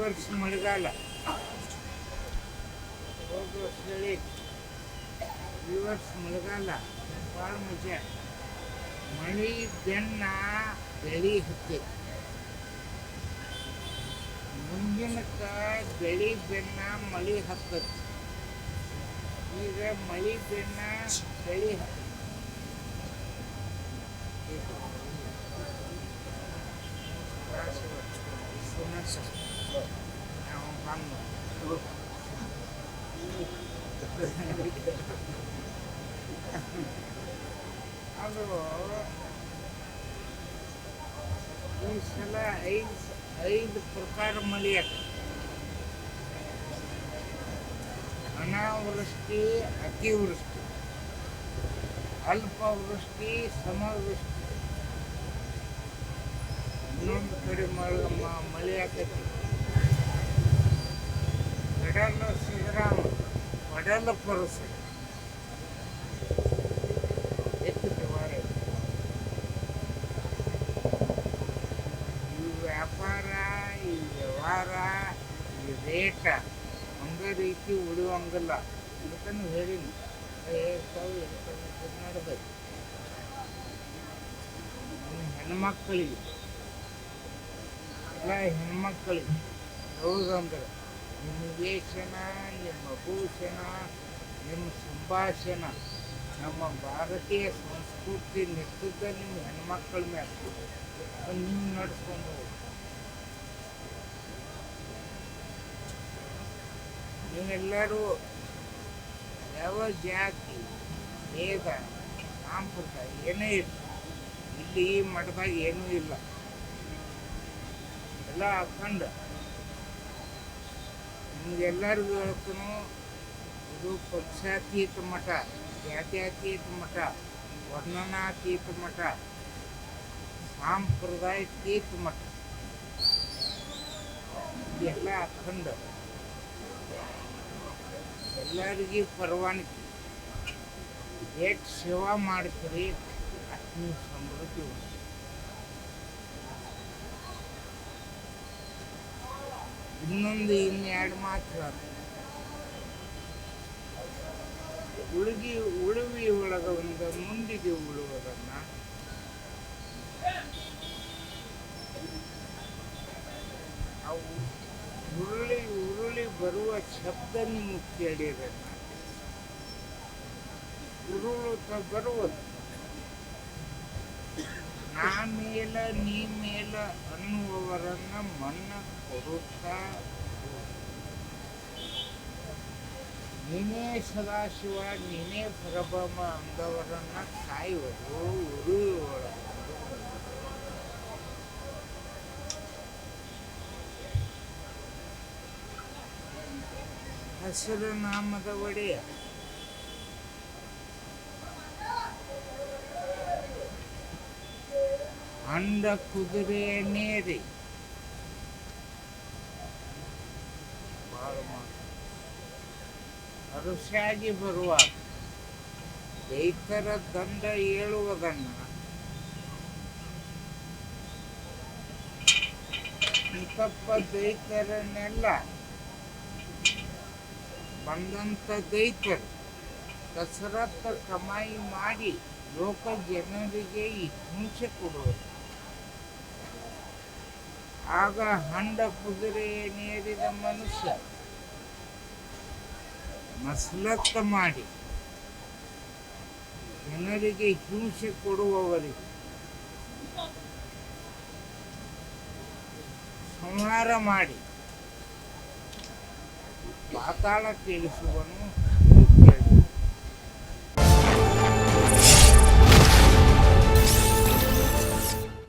ವರ್ಷ ಮಳೆಗಾಲ, ಹೋದ ವರ್ಷ ಚಳಿ, ಈ ವರ್ಷ ಮಳೆಗಾಲ ಭಾಳ ಮಜಾ. ಮಳೆ ಬೆನ್ನ ಬೆಳೆ ಹತ್ತೈತಿ. ಮುಂದಿನಕ್ಕ ಬೆಳೆ ಬೆನ್ನ ಮಳೆ ಹತ್ತೈತಿ. ಈಗ ಮಳೆ ಬೆನ್ನ ಬೆಳೆ ಹತ್ತೈತಿ. ಅದು ಈ ಸಲ ಐದು ಪ್ರಕಾರ ಮಳೆ ಆಗ್ತದೆ. ಅನಾವೃಷ್ಟಿ, ಅತಿವೃಷ್ಟಿ, ಅಲ್ಪವೃಷ್ಟಿ, ಸಮವೃಷ್ಟಿ. ಇನ್ನೊಂದು ಕಡೆ ಮಳೆ ಆಕೈತಿ. ಕಡಲ ಸಿದ್ದರಾಮ, ಕಡಲ ಪರಸ ಹೆಚ್ಚು ವಾರ. ಈ ವ್ಯಾಪಾರ, ಈ ವ್ಯವಹಾರ, ಈ ರೇಟ ಒಂದೇ ರೀತಿ ಉಳಿಯುವಂಗಿಲ್ಲ. ಅದಕ್ಕೂ ಹೇಳಿನಿ, ನಡೆದೈತಿ. ಹೆಣ್ಮಕ್ಕಳಿಗೆ ಎಲ್ಲ ಹೆಣ್ಮಕ್ಕಳಿಗೆ ಹೌದಂದ್ರೆ ನಿಮ್ಮ ವೇಷನ, ನಿಮ್ಮ ಭೂಷಣ, ನಿಮ್ಮ ಸಂಭಾಷಣ, ನಮ್ಮ ಭಾರತೀಯ ಸಂಸ್ಕೃತಿ ನಿಂತಿದ್ದ ನಿಮ್ಮ ಹೆಣ್ಮಕ್ಳ ಮೇಲೆ ನೀವು ನಡೆಸ್ಕೊಂಡು ಹೋಗಿ. ನೀವೆಲ್ಲರೂ ಯಾವ ಜಾತಿ, ಭೇದ, ಸಾಂಪ್ರದಾಯ ಏನೇ ಇಲ್ಲ, ಇಲ್ಲಿ ಈ ಮಠದಾಗ ಏನೂ ಇಲ್ಲ. ಎಲ್ಲ ಅಖಂಡ. ನಿಮಗೆಲ್ಲರಿಗೂ ಹೇಳ್ತಾನು, ಇದು ಪಕ್ಷಾತೀತ ಮಠ, ಜಾತ್ಯತೀತ ಮಠ, ವರ್ಣನಾತೀತ ಮಠ, ಸಾಂಪ್ರದಾಯಿಕೀತ ಮಠ. ಇದೆಲ್ಲ ಅಖಂಡ. ಎಲ್ಲರಿಗೂ ಪರವಾನಗಿ. ಎಷ್ಟು ಸೇವಾ ಮಾಡ್ತೀರಿ ಅಷ್ಟು ನೀವು ಸಮೃದ್ಧಿ. ಇನ್ನೆರಡು ಮಾತು ಹೇಳ್ತೀನಿ. ಉಳುವಿ ಒಳಗ ಒಂದು ಮುಂದಿಗೆ ಉಳುವುದನ್ನ ಅವು ಉರುಳಿ ಬರುವ ಶಬ್ದ ನಿಮಗೆ ಕೇಳಿರಲ್ಲ. ಉರುಳುತ್ತಾ ಬರುವುದು ನಾ ಮೇಲ ನೀ ಮೇಲ ಅನ್ನುವವರನ್ನ ಮಣ್ಣ ಕೊಡುತ್ತಾ, ನೀನೇ ಸದಾಶಿವ, ನೀನೇ ಪರಬ್ರಹ್ಮ ಅಂದವರನ್ನ ಕಾಯುವುದು ಉರುಳೊಳಗೆ. ಹಸಿರು ನಾಮದ ಒಡೆಯ, ಅಂಡ ಕುದುರೆ ನೇರಿ, ಅರುಷಾಗಿ ಬರುವಾಗ ದೈತರ ದಂಡ ಏಳುವುದನ್ನ ಇಂತಪ್ಪ ದೈತರನ್ನೆಲ್ಲ ಬಂದಂಥ ದೈತರು ಕಸರತ್ತ ಕಮಾಯಿ ಮಾಡಿ ಲೋಕ ಜನರಿಗೆ ಈ ಹಿಂಸೆ ಕೊಡುವುದು. ಆಗ ಹಂಡ ಕುದುರೆ ನೇರಿದ ಮನುಷ್ಯ ಮಸಲತ್ತ ಮಾಡಿ ಜನರಿಗೆ ಹಿಂಸೆ ಕೊಡುವವರಿಗೆ ಸಂಹಾರ ಮಾಡಿ ಪಾತಾಳ ಇಳಿಸುವನು